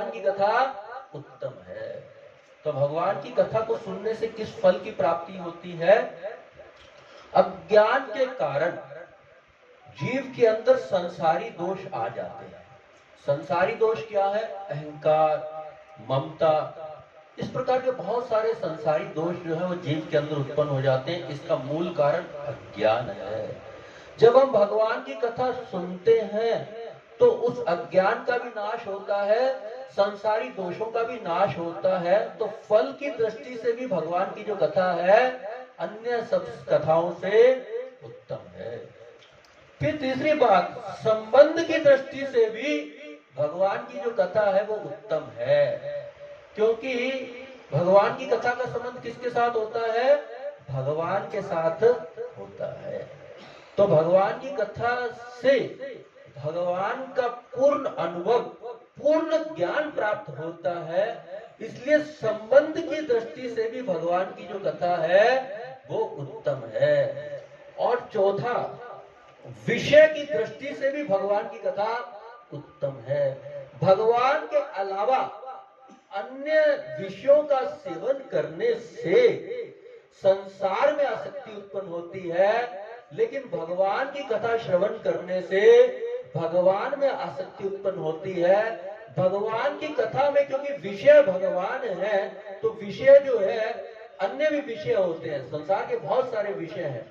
भगवान की कथा उत्तम है। तो भगवान की कथा को सुनने से किस फल की प्राप्ति होती है? अज्ञान के कारण जीव के अंदर संसारी दोष आ जाते हैं। संसारी दोष क्या है? अहंकार, ममता, इस प्रकार के बहुत सारे संसारी दोष जो है वो जीव के अंदर उत्पन्न हो जाते हैं। इसका मूल कारण अज्ञान है। जब हम भगवान की कथा सुनते हैं तो उस अज्ञान का भी नाश होता है, संसारी दोषों का भी नाश होता है। तो फल की दृष्टि से भी भगवान की जो कथा है अन्य सब कथाओं से उत्तम है। फिर तीसरी बात, संबंध की दृष्टि से भी भगवान की जो कथा है वो उत्तम है, क्योंकि भगवान की कथा का संबंध किसके साथ होता है? भगवान के साथ होता है। तो भगवान की कथा से भगवान का पूर्ण अनुभव, पूर्ण ज्ञान प्राप्त होता है। इसलिए संबंध की दृष्टि से भी भगवान की जो कथा है वो उत्तम है। और चौथा, विषय की दृष्टि से भी भगवान की कथा उत्तम है। भगवान के अलावा अन्य विषयों का सेवन करने से संसार में आसक्ति उत्पन्न होती है, लेकिन भगवान की कथा श्रवण करने से भगवान में आसक्ति उत्पन्न होती है। भगवान की कथा में क्योंकि विषय भगवान है, तो विषय जो है अन्य भी विषय होते हैं। संसार के बहुत सारे विषय हैं।